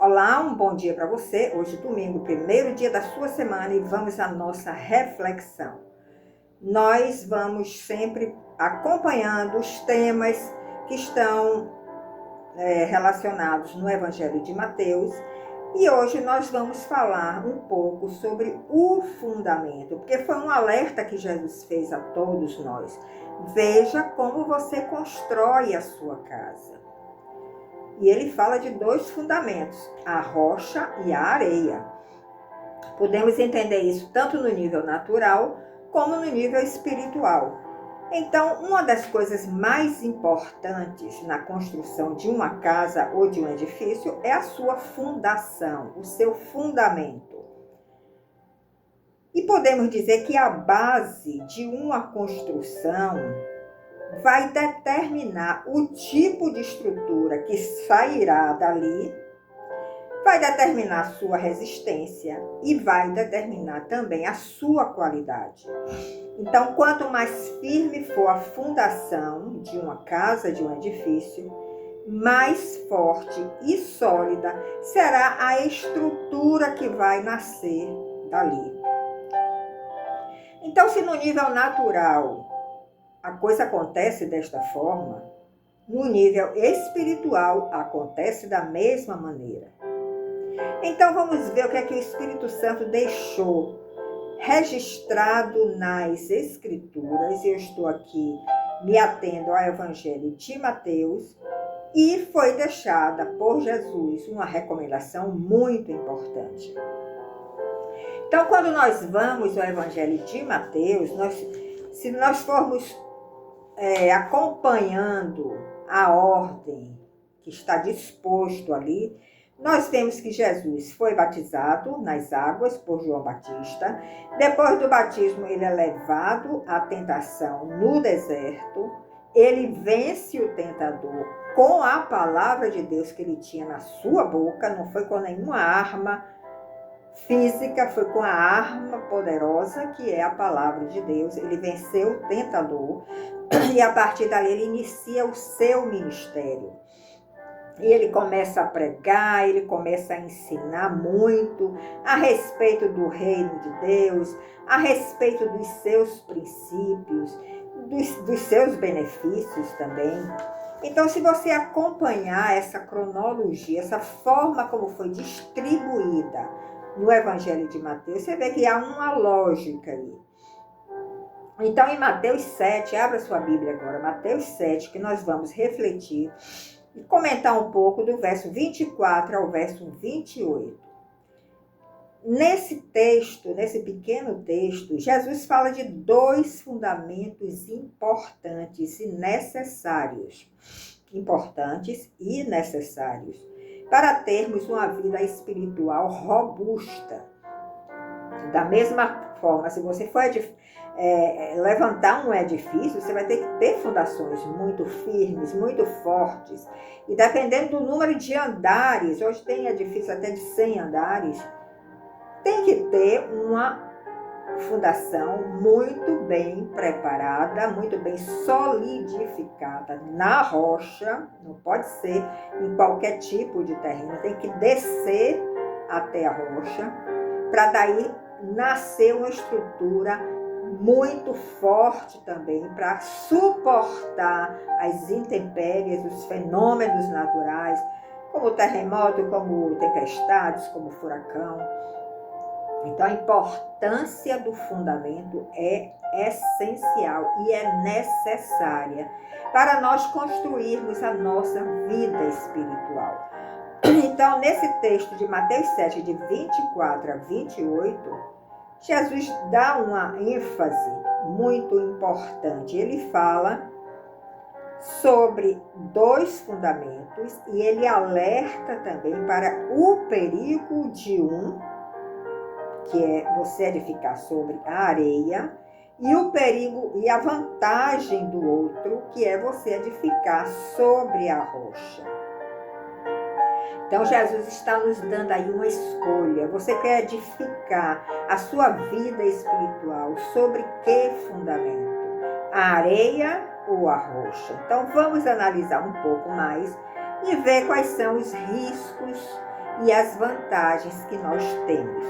Olá, um bom dia para você. Hoje, domingo, primeiro dia da sua semana e vamos à nossa reflexão. Nós vamos sempre acompanhando os temas que estão relacionados no Evangelho de Mateus e hoje nós vamos falar um pouco sobre o fundamento, porque foi um alerta que Jesus fez a todos nós. Veja como você constrói a sua casa. E ele fala de dois fundamentos, a rocha e a areia. Podemos entender isso tanto no nível natural como no nível espiritual. Então, uma das coisas mais importantes na construção de uma casa ou de um edifício é a sua fundação, o seu fundamento. E podemos dizer que a base de uma construção vai determinar o tipo de estrutura que sairá dali, vai determinar a sua resistência e vai determinar também a sua qualidade. Então, quanto mais firme for a fundação de uma casa, de um edifício, mais forte e sólida será a estrutura que vai nascer dali. Então, se no nível natural a coisa acontece desta forma, no nível espiritual acontece da mesma maneira. Então vamos ver o que é que o Espírito Santo deixou registrado nas Escrituras. Eu estou aqui me atendo ao Evangelho de Mateus e foi deixada por Jesus uma recomendação muito importante. Então, quando nós vamos ao Evangelho de Mateus, se nós formos acompanhando a ordem que está disposto ali, nós temos que Jesus foi batizado nas águas por João Batista. Depois do batismo, ele é levado à tentação no deserto. Ele vence o tentador com a palavra de Deus que ele tinha na sua boca, não foi com nenhuma arma física, foi com a arma poderosa que é a palavra de Deus. Ele venceu o tentador e a partir dali ele inicia o seu ministério. E ele começa a pregar, ele começa a ensinar muito a respeito do reino de Deus, a respeito dos seus princípios, dos seus benefícios também. Então, se você acompanhar essa cronologia, essa forma como foi distribuída no Evangelho de Mateus, você vê que há uma lógica aí. Então, em Mateus 7, abra sua Bíblia agora, Mateus 7, que nós vamos refletir e comentar um pouco do verso 24 ao verso 28. Nesse texto, nesse pequeno texto, Jesus fala de dois fundamentos importantes e necessários. Importantes e necessários para termos uma vida espiritual robusta. Da mesma forma, se você for levantar um edifício, você vai ter que ter fundações muito firmes, muito fortes. E dependendo do número de andares, hoje tem edifício até de 100 andares, tem que ter uma fundação muito bem preparada, muito bem solidificada na rocha. Não pode ser em qualquer tipo de terreno, tem que descer até a rocha, para daí nascer uma estrutura muito forte também para suportar as intempéries, os fenômenos naturais, como terremoto, como tempestades, como furacão. Então, a importância do fundamento é essencial e é necessária para nós construirmos a nossa vida espiritual. Então, nesse texto de Mateus 7, de 24 a 28, Jesus dá uma ênfase muito importante. Ele fala sobre dois fundamentos e ele alerta também para o perigo de um, que é você edificar sobre a areia, e o perigo e a vantagem do outro, que é você edificar sobre a rocha. Então, Jesus está nos dando aí uma escolha. Você quer edificar a sua vida espiritual sobre que fundamento? A areia ou a rocha? Então, vamos analisar um pouco mais e ver quais são os riscos e as vantagens que nós temos.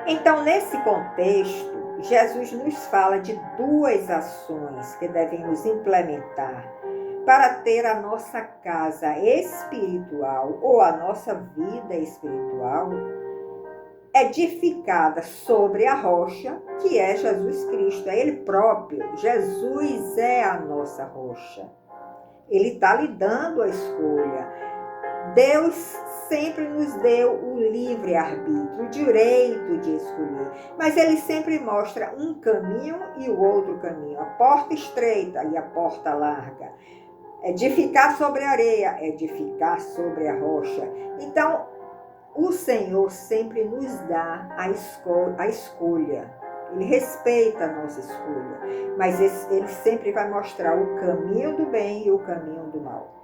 Então, nesse contexto, Jesus nos fala de duas ações que devemos implementar para ter a nossa casa espiritual ou a nossa vida espiritual edificada sobre a rocha, que é Jesus Cristo, é Ele próprio. Jesus é a nossa rocha. Ele está lhe dando a escolha. Deus sempre nos deu o livre-arbítrio, o direito de escolher. Mas Ele sempre mostra um caminho e o outro caminho. A porta estreita e a porta larga. Edificar sobre a areia, edificar sobre a rocha. Então, o Senhor sempre nos dá a escolha. Ele respeita a nossa escolha. Mas Ele sempre vai mostrar o caminho do bem e o caminho do mal.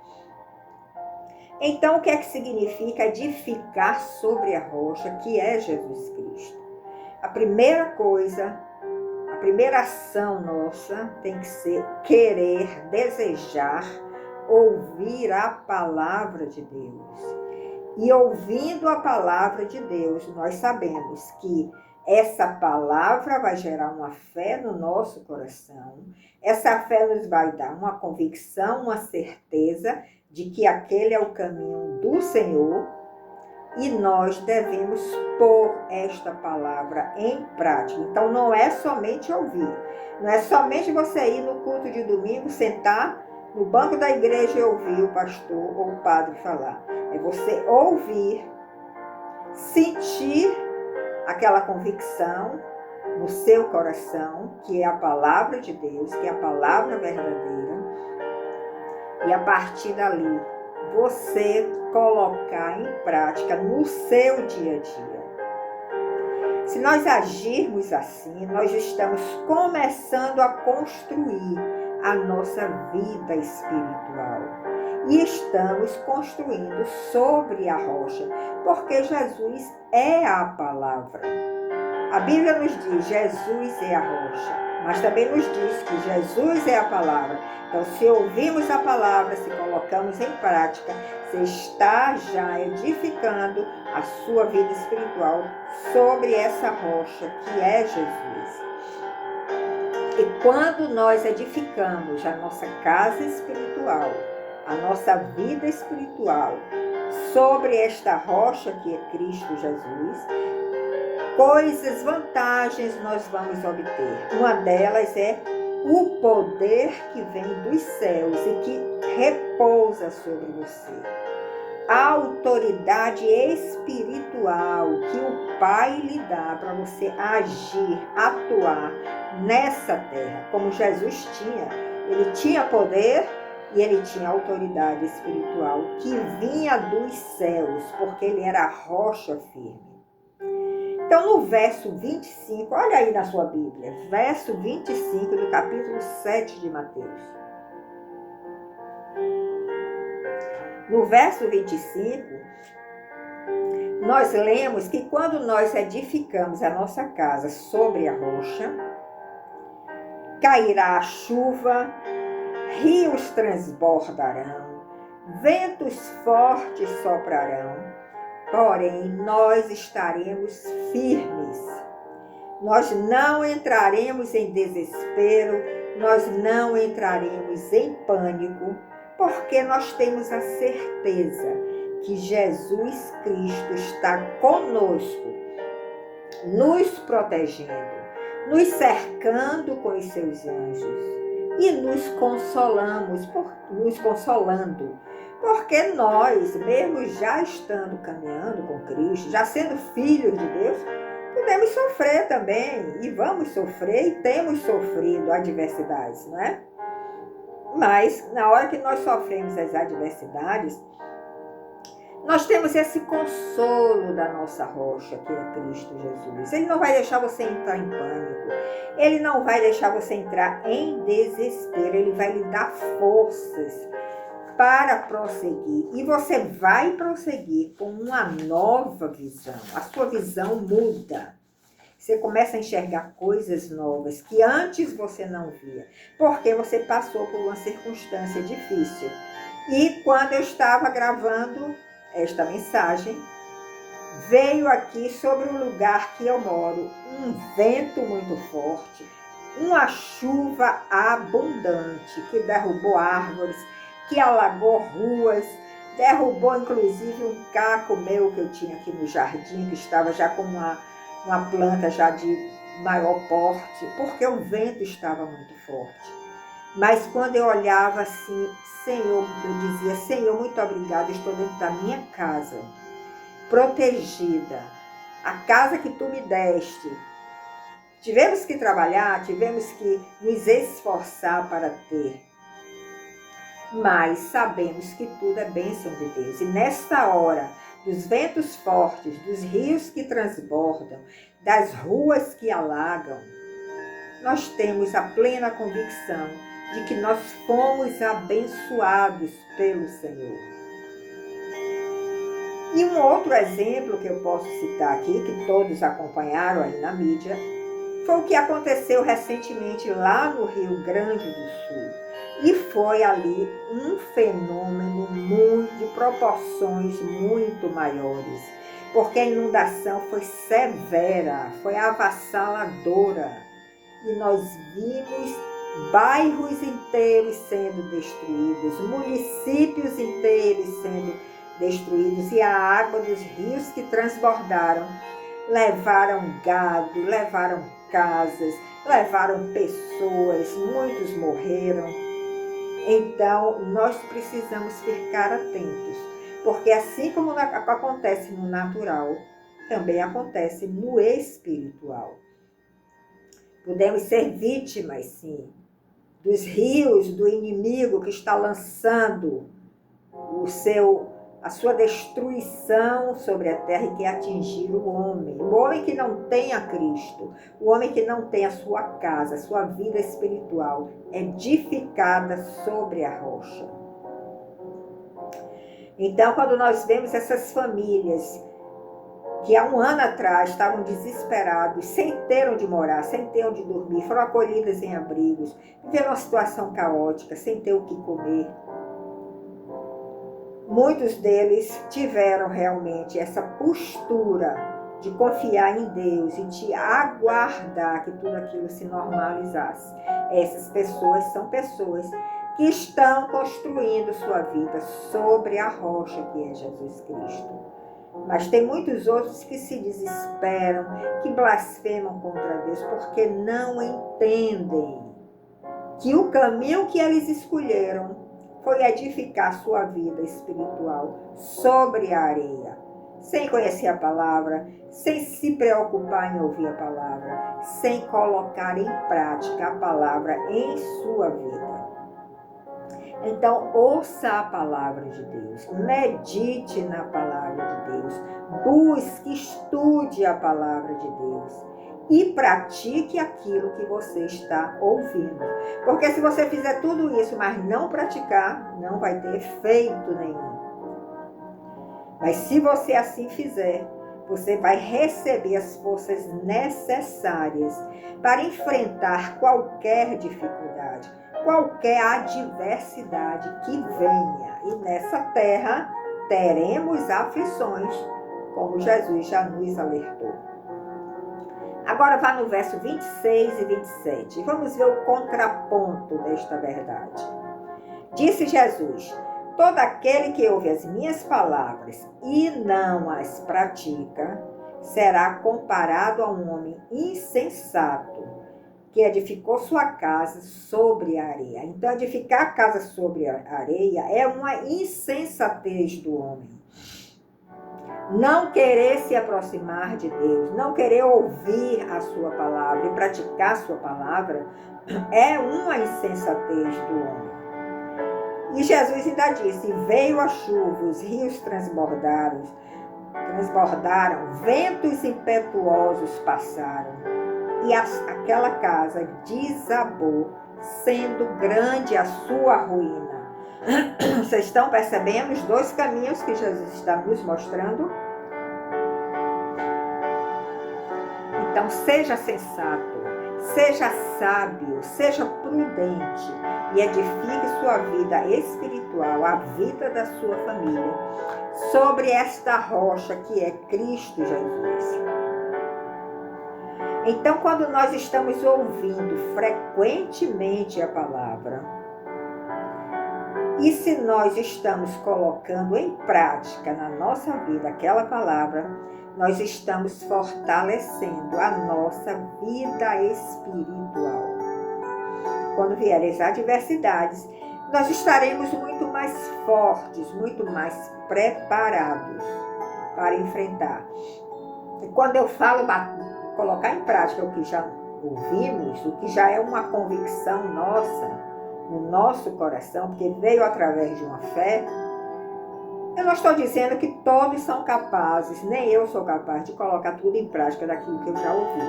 Então, o que é que significa edificar sobre a rocha, que é Jesus Cristo? A primeira coisa, a primeira ação nossa tem que ser querer, desejar, ouvir a palavra de Deus. E ouvindo a palavra de Deus, nós sabemos que essa palavra vai gerar uma fé no nosso coração. Essa fé nos vai dar uma convicção, uma certeza de que aquele é o caminho do Senhor. E nós devemos pôr esta palavra em prática. Então, não é somente ouvir. Não é somente você ir no culto de domingo, sentar no banco da igreja e ouvir o pastor ou o padre falar. É você ouvir, sentir aquela convicção no seu coração, que é a palavra de Deus, que é a palavra verdadeira. E a partir dali, você colocar em prática no seu dia a dia. Se nós agirmos assim, nós estamos começando a construir a nossa vida espiritual. E estamos construindo sobre a rocha, porque Jesus é a palavra. A Bíblia nos diz, Jesus é a rocha, mas também nos diz que Jesus é a palavra. Então, se ouvimos a palavra, se colocamos em prática, você está já edificando a sua vida espiritual sobre essa rocha que é Jesus. E quando nós edificamos a nossa casa espiritual, a nossa vida espiritual sobre esta rocha que é Cristo Jesus, vantagens nós vamos obter. Uma delas é o poder que vem dos céus e que repousa sobre você. A autoridade espiritual que o Pai lhe dá para você agir, atuar nessa terra, como Jesus tinha. Ele tinha poder e ele tinha autoridade espiritual que vinha dos céus, porque ele era a rocha firme. Então, no verso 25, olha aí na sua Bíblia, verso 25 do capítulo 7 de Mateus. No verso 25, nós lemos que quando nós edificamos a nossa casa sobre a rocha, cairá a chuva, rios transbordarão, ventos fortes soprarão, porém nós estaremos firmes. Nós não entraremos em desespero, nós não entraremos em pânico, porque nós temos a certeza que Jesus Cristo está conosco, nos protegendo, nos cercando com os seus anjos e nos consolando, porque nós, mesmo já estando caminhando com Cristo, já sendo filhos de Deus, podemos sofrer também, e vamos sofrer, e temos sofrido adversidades, não é? Mas, na hora que nós sofremos as adversidades, nós temos esse consolo da nossa rocha, que é Cristo Jesus. Ele não vai deixar você entrar em pânico. Ele não vai deixar você entrar em desespero. Ele vai lhe dar forças para prosseguir. E você vai prosseguir com uma nova visão. A sua visão muda. Você começa a enxergar coisas novas que antes você não via, porque você passou por uma circunstância difícil. E quando eu estava gravando esta mensagem, veio aqui sobre o lugar que eu moro um vento muito forte, uma chuva abundante que derrubou árvores, que alagou ruas, derrubou inclusive um caco meu que eu tinha aqui no jardim, que estava já com uma planta já de maior porte, porque o vento estava muito forte. Mas quando eu olhava assim, Senhor, eu dizia, Senhor, muito obrigada, estou dentro da minha casa, protegida, a casa que tu me deste. Tivemos que trabalhar, tivemos que nos esforçar para ter, mas sabemos que tudo é bênção de Deus. E nesta hora, dos ventos fortes, dos rios que transbordam, das ruas que alagam, nós temos a plena convicção de que nós fomos abençoados pelo Senhor. E um outro exemplo que eu posso citar aqui, que todos acompanharam aí na mídia, foi o que aconteceu recentemente lá no Rio Grande do Sul. E foi ali um fenômeno de proporções muito maiores, porque a inundação foi severa, foi avassaladora. E nós vimos bairros inteiros sendo destruídos, municípios inteiros sendo destruídos, e a água dos rios que transbordaram levaram gado, levaram casas, levaram pessoas, muitos morreram. Então, nós precisamos ficar atentos, porque assim como acontece no natural, também acontece no espiritual. Podemos ser vítimas, sim, dos rios do inimigo que está lançando a sua destruição sobre a terra e quer atingir o homem que não tem a Cristo, o homem que não tem a sua casa, a sua vida espiritual edificada sobre a rocha. Então, quando nós vemos essas famílias que há um ano atrás estavam desesperados, sem ter onde morar, sem ter onde dormir, foram acolhidas em abrigos, viveram uma situação caótica, sem ter o que comer. Muitos deles tiveram realmente essa postura de confiar em Deus e de aguardar que tudo aquilo se normalizasse. Essas pessoas são pessoas que estão construindo sua vida sobre a rocha que é Jesus Cristo. Mas tem muitos outros que se desesperam, que blasfemam contra Deus, porque não entendem que o caminho que eles escolheram foi edificar sua vida espiritual sobre a areia, sem conhecer a palavra, sem se preocupar em ouvir a palavra, sem colocar em prática a palavra em sua vida. Então, ouça a palavra de Deus, medite na palavra de Deus, busque, estude a palavra de Deus e pratique aquilo que você está ouvindo. Porque se você fizer tudo isso, mas não praticar, não vai ter efeito nenhum. Mas se você assim fizer, você vai receber as forças necessárias para enfrentar qualquer dificuldade, qualquer adversidade que venha. E nessa terra teremos aflições, como Jesus já nos alertou. Agora vá no verso 26 e 27. Vamos ver o contraponto desta verdade. Disse Jesus: todo aquele que ouve as minhas palavras e não as pratica, será comparado a um homem insensato que edificou sua casa sobre a areia. Então, edificar a casa sobre a areia é uma insensatez do homem. Não querer se aproximar de Deus, não querer ouvir a sua palavra e praticar a sua palavra é uma insensatez do homem. E Jesus ainda disse: veio a chuva, os rios transbordaram, ventos impetuosos passaram, e aquela casa desabou, sendo grande a sua ruína. Vocês estão percebendo os dois caminhos que Jesus está nos mostrando? Então, seja sensato, Seja sábio, seja prudente e edifique sua vida espiritual, a vida da sua família, sobre esta rocha que é Cristo Jesus. Então, quando nós estamos ouvindo frequentemente a palavra, e se nós estamos colocando em prática na nossa vida aquela palavra, nós estamos fortalecendo a nossa vida espiritual. Quando vierem as adversidades, nós estaremos muito mais fortes, muito mais preparados para enfrentar. E quando eu falo colocar em prática o que já ouvimos, o que já é uma convicção nossa, no nosso coração, porque veio através de uma fé, eu não estou dizendo que todos são capazes, nem eu sou capaz de colocar tudo em prática daquilo que eu já ouvi.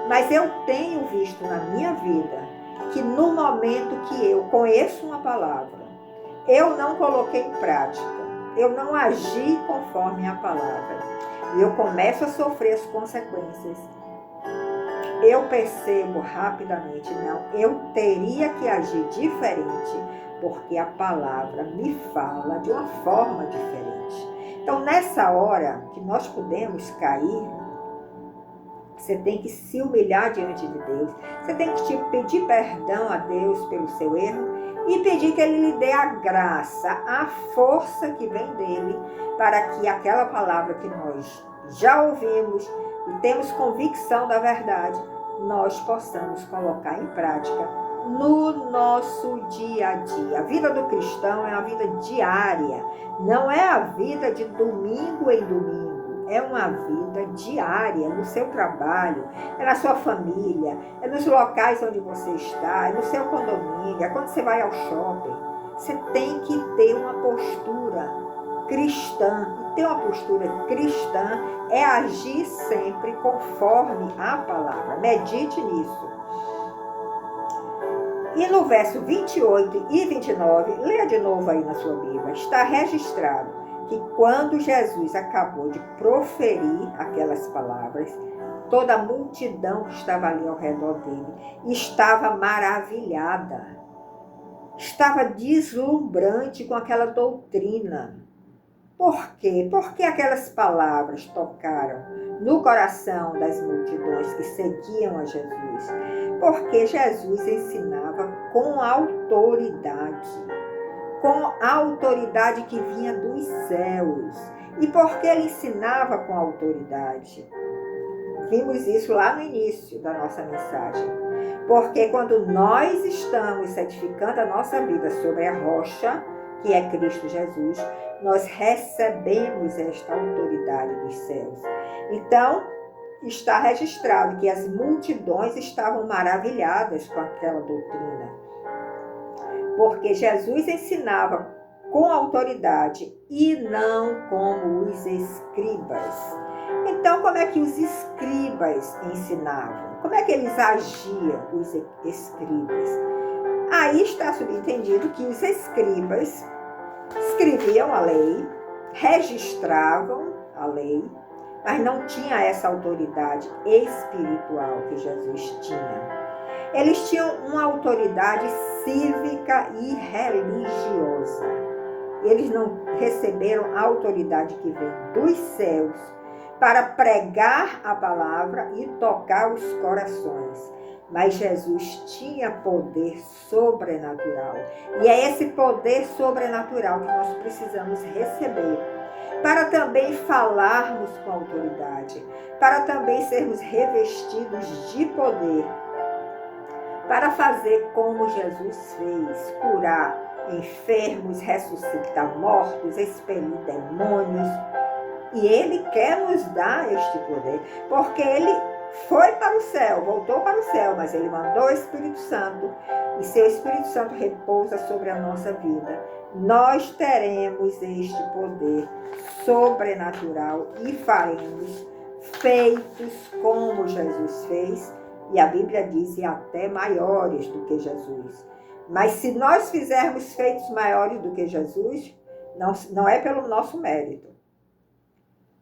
Mas eu tenho visto na minha vida que no momento que eu conheço uma palavra, eu não coloquei em prática, eu não agi conforme a palavra, e eu começo a sofrer as consequências. Eu percebo rapidamente, não, eu teria que agir diferente, porque a palavra me fala de uma forma diferente. Então, nessa hora que nós podemos cair, você tem que se humilhar diante de Deus, você tem que pedir perdão a Deus pelo seu erro e pedir que Ele lhe dê a graça, a força que vem dEle, para que aquela palavra que nós já ouvimos e temos convicção da verdade, nós possamos colocar em prática no nosso dia a dia. A vida do cristão é uma vida diária, não é a vida de domingo em domingo, é uma vida diária, no seu trabalho, é na sua família, é nos locais onde você está, é no seu condomínio, é quando você vai ao shopping. Você tem que ter uma postura cristã. E ter uma postura cristã é agir sempre conforme a palavra. Medite nisso. E no verso 28 e 29, leia de novo aí na sua Bíblia, está registrado que quando Jesus acabou de proferir aquelas palavras, toda a multidão que estava ali ao redor dele estava maravilhada, estava deslumbrante com aquela doutrina. Por quê? Porque aquelas palavras tocaram no coração das multidões que seguiam a Jesus. Porque Jesus ensinava com autoridade que vinha dos céus. E por que ele ensinava com autoridade? Vimos isso lá no início da nossa mensagem. Porque quando nós estamos edificando a nossa vida sobre a rocha, que é Cristo Jesus, nós recebemos esta autoridade dos céus. Então, está registrado que as multidões estavam maravilhadas com aquela doutrina, porque Jesus ensinava com autoridade e não como os escribas. Então, como é que os escribas ensinavam? Como é que eles agiam, os escribas? Aí está subentendido que os escribas escreviam a lei, registravam a lei, mas não tinha essa autoridade espiritual que Jesus tinha. Eles tinham uma autoridade cívica e religiosa. Eles não receberam a autoridade que vem dos céus para pregar a palavra e tocar os corações. Mas Jesus tinha poder sobrenatural. E é esse poder sobrenatural que nós precisamos receber para também falarmos com autoridade, para também sermos revestidos de poder, para fazer como Jesus fez, curar enfermos, ressuscitar mortos, expelir demônios. E Ele quer nos dar este poder, porque Ele foi para o céu, voltou para o céu, mas Ele mandou o Espírito Santo, e seu Espírito Santo repousa sobre a nossa vida. Nós teremos este poder sobrenatural e faremos feitos como Jesus fez, e a Bíblia diz, e até maiores do que Jesus. Mas se nós fizermos feitos maiores do que Jesus, não é pelo nosso mérito.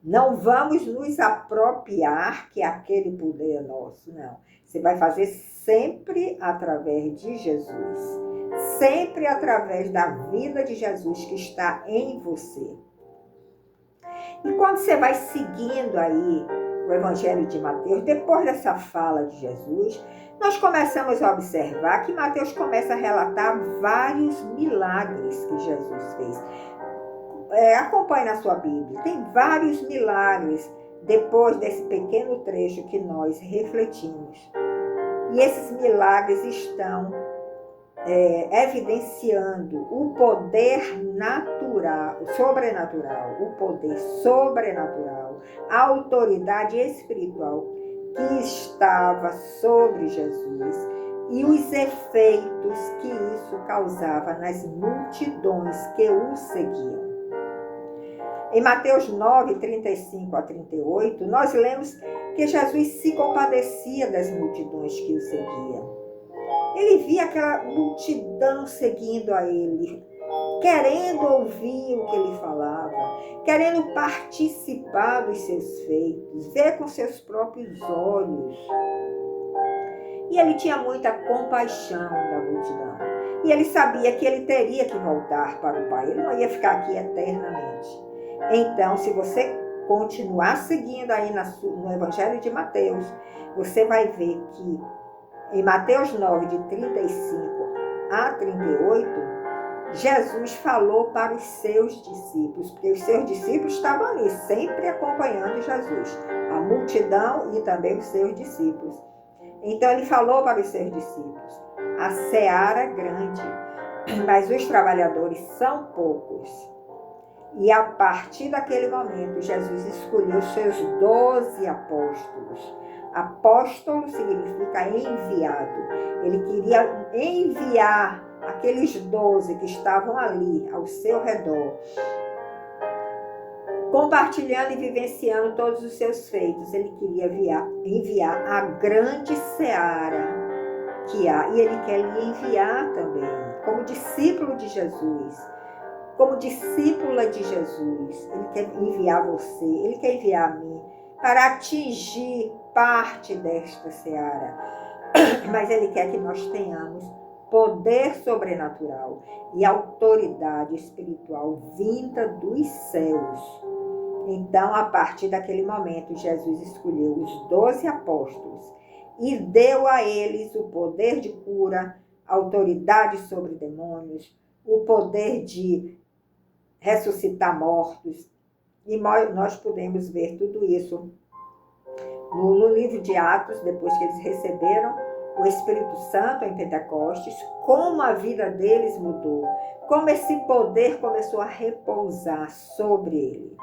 Não vamos nos apropriar que aquele poder é nosso, não. Você vai fazer sempre através de Jesus. Sempre através da vida de Jesus que está em você. E quando você vai seguindo aí o Evangelho de Mateus, depois dessa fala de Jesus, nós começamos a observar que Mateus começa a relatar vários milagres que Jesus fez. Acompanhe na sua Bíblia, tem vários milagres depois desse pequeno trecho que nós refletimos. E esses milagres estão evidenciando o poder natural, sobrenatural, o poder sobrenatural, a autoridade espiritual que estava sobre Jesus e os efeitos que isso causava nas multidões que o seguiam. Em Mateus 9, 35 a 38, nós lemos que Jesus se compadecia das multidões que o seguiam. Ele via aquela multidão seguindo a ele, querendo ouvir o que ele falava, querendo participar dos seus feitos, ver com seus próprios olhos. E ele tinha muita compaixão da multidão. E ele sabia que ele teria que voltar para o Pai. Ele não ia ficar aqui eternamente. Então, se você continuar seguindo aí no Evangelho de Mateus, você vai ver que em Mateus 9, de 35 a 38, Jesus falou para os seus discípulos, porque os seus discípulos estavam ali, sempre acompanhando Jesus, a multidão e também os seus discípulos. Então ele falou para os seus discípulos: a seara é grande, mas os trabalhadores são poucos. E a partir daquele momento, Jesus escolheu seus 12 apóstolos. Apóstolo significa enviado. Ele queria enviar aqueles 12 que estavam ali ao seu redor, compartilhando e vivenciando todos os seus feitos. Ele queria enviar a grande seara que há. E ele quer lhe enviar também, como discípulo de Jesus. Como discípula de Jesus, ele quer enviar você, ele quer enviar a mim, para atingir parte desta seara. Mas ele quer que nós tenhamos poder sobrenatural e autoridade espiritual vinda dos céus. Então, a partir daquele momento, Jesus escolheu os 12 apóstolos e deu a eles o poder de cura, autoridade sobre demônios, o poder de ressuscitar mortos. E nós podemos ver tudo isso no livro de Atos, depois que eles receberam o Espírito Santo em Pentecostes, como a vida deles mudou, como esse poder começou a repousar sobre ele.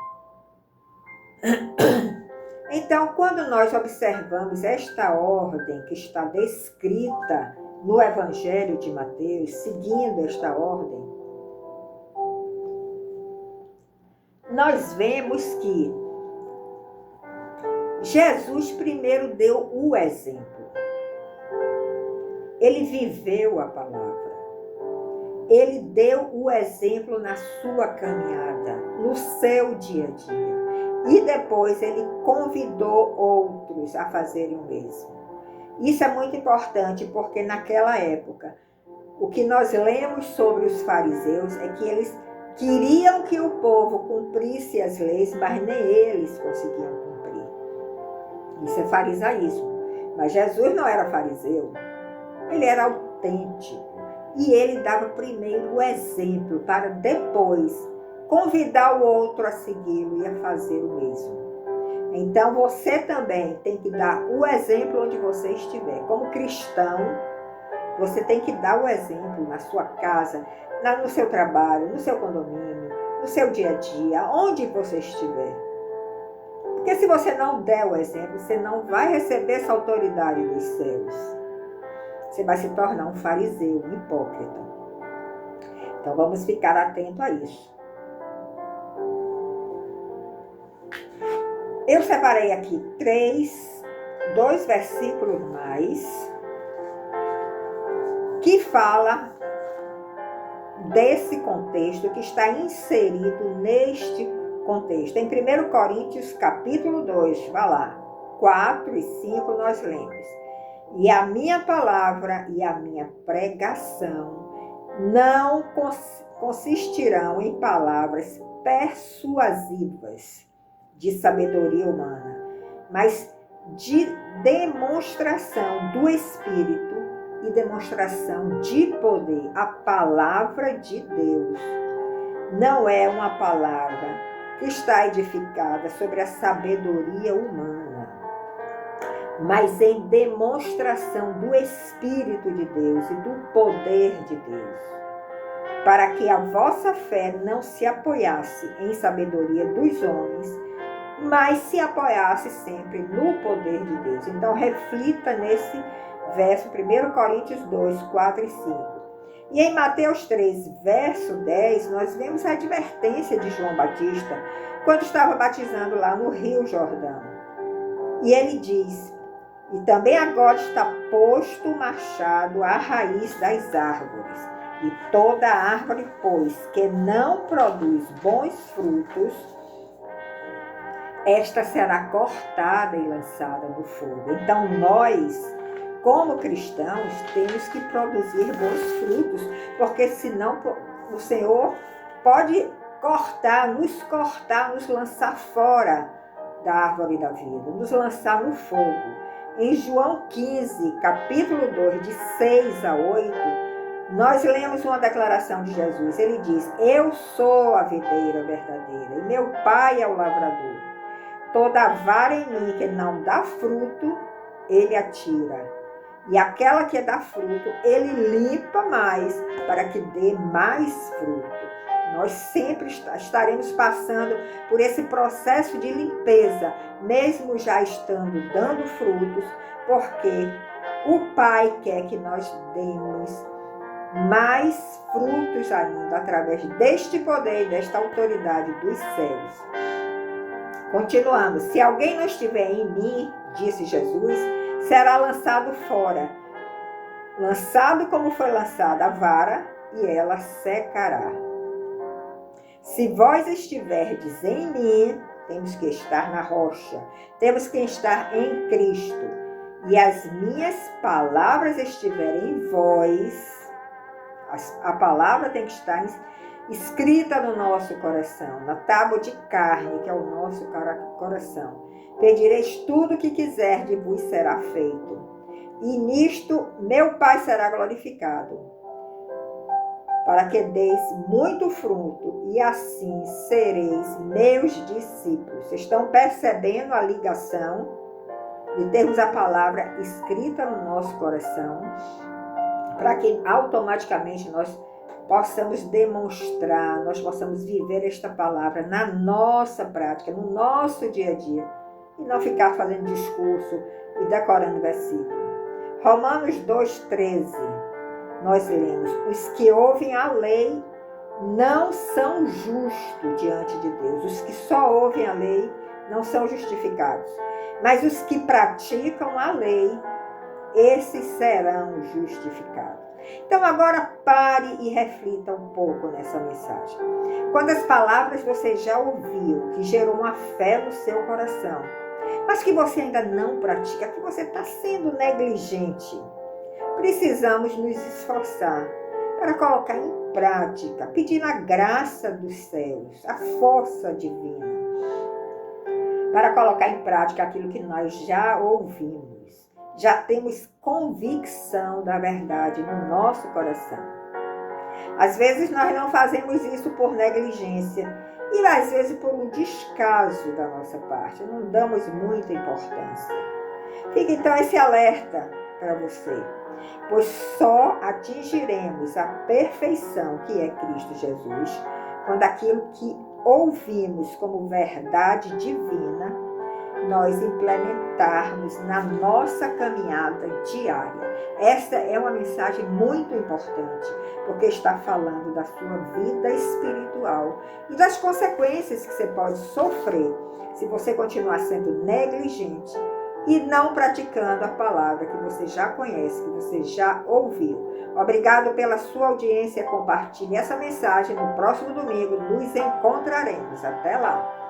Então, quando nós observamos esta ordem que está descrita no Evangelho de Mateus, seguindo esta ordem, nós vemos que Jesus primeiro deu o exemplo. Ele viveu a palavra. Ele deu o exemplo na sua caminhada, no seu dia a dia. E depois ele convidou outros a fazerem o mesmo. Isso é muito importante porque naquela época, o que nós lemos sobre os fariseus é que eles queriam que o povo cumprisse as leis, mas nem eles conseguiam cumprir. Isso é farisaísmo. Mas Jesus não era fariseu. Ele era autêntico. E ele dava primeiro o exemplo para depois convidar o outro a segui-lo e a fazer o mesmo. Então você também tem que dar o exemplo onde você estiver. Como cristão, você tem que dar o exemplo na sua casa, no seu trabalho, no seu condomínio, no seu dia a dia, onde você estiver. Porque se você não der o exemplo, você não vai receber essa autoridade dos céus. Você vai se tornar um fariseu, um hipócrita. Então vamos ficar atentos a isso. Eu separei aqui 2 versículos mais, que fala desse contexto que está inserido neste contexto. Em 1 Coríntios, capítulo 2, vai lá, 4 e 5 nós lemos. E a minha palavra e a minha pregação não consistirão em palavras persuasivas de sabedoria humana, mas de demonstração do Espírito e demonstração de poder. A palavra de Deus não é uma palavra que está edificada sobre a sabedoria humana, mas em demonstração do Espírito de Deus e do poder de Deus, para que a vossa fé não se apoiasse em sabedoria dos homens, mas se apoiasse sempre no poder de Deus. Então, reflita nesse verso, 1 Coríntios 2, 4 e 5. E em Mateus 3, verso 10, nós vemos a advertência de João Batista, quando estava batizando lá no Rio Jordão. E ele diz: e também agora está posto o machado à raiz das árvores, e toda árvore, pois, que não produz bons frutos, esta será cortada e lançada no fogo. Então nós, como cristãos, temos que produzir bons frutos, porque senão o Senhor pode nos lançar fora da árvore da vida, nos lançar no fogo. Em João 15, capítulo 2, de 6 a 8, nós lemos uma declaração de Jesus. Ele diz: eu sou a videira verdadeira e meu Pai é o lavrador. Toda vara em mim que não dá fruto, ele atira. E aquela que dá fruto, ele limpa mais, para que dê mais fruto. Nós sempre estaremos passando por esse processo de limpeza, mesmo já estando dando frutos, porque o Pai quer que nós demos mais frutos ainda, através deste poder e desta autoridade dos céus. Continuando: se alguém não estiver em mim, disse Jesus, será lançado fora, lançado como foi lançada a vara, e ela secará. Se vós estiverdes em mim, temos que estar na rocha, temos que estar em Cristo, e as minhas palavras estiverem em vós, a palavra tem que estar escrita no nosso coração, na tábua de carne, que é o nosso coração. Pedireis tudo o que quiser, de vos será feito. E nisto meu Pai será glorificado, para que deis muito fruto, e assim sereis meus discípulos. Vocês estão percebendo a ligação de termos a palavra escrita no nosso coração, para que automaticamente nós possamos demonstrar, nós possamos viver esta palavra na nossa prática, no nosso dia a dia, e não ficar fazendo discurso e decorando versículo. Romanos 2,13, nós lemos: os que ouvem a lei não são justos diante de Deus. Os que só ouvem a lei não são justificados, mas os que praticam a lei, esses serão justificados. Então agora pare e reflita um pouco nessa mensagem. Quantas palavras você já ouviu que gerou uma fé no seu coração, mas que você ainda não pratica, que você está sendo negligente? Precisamos nos esforçar para colocar em prática, pedir a graça dos céus, a força divina, para colocar em prática aquilo que nós já ouvimos. Já temos convicção da verdade no nosso coração. Às vezes nós não fazemos isso por negligência e às vezes por um descaso da nossa parte. Não damos muita importância. Fica então esse alerta para você, pois só atingiremos a perfeição que é Cristo Jesus quando aquilo que ouvimos como verdade divina nós implementarmos na nossa caminhada diária. Esta é uma mensagem muito importante, porque está falando da sua vida espiritual e das consequências que você pode sofrer se você continuar sendo negligente e não praticando a palavra que você já conhece, que você já ouviu. Obrigado pela sua audiência. Compartilhe essa mensagem. No próximo domingo nos encontraremos. Até lá!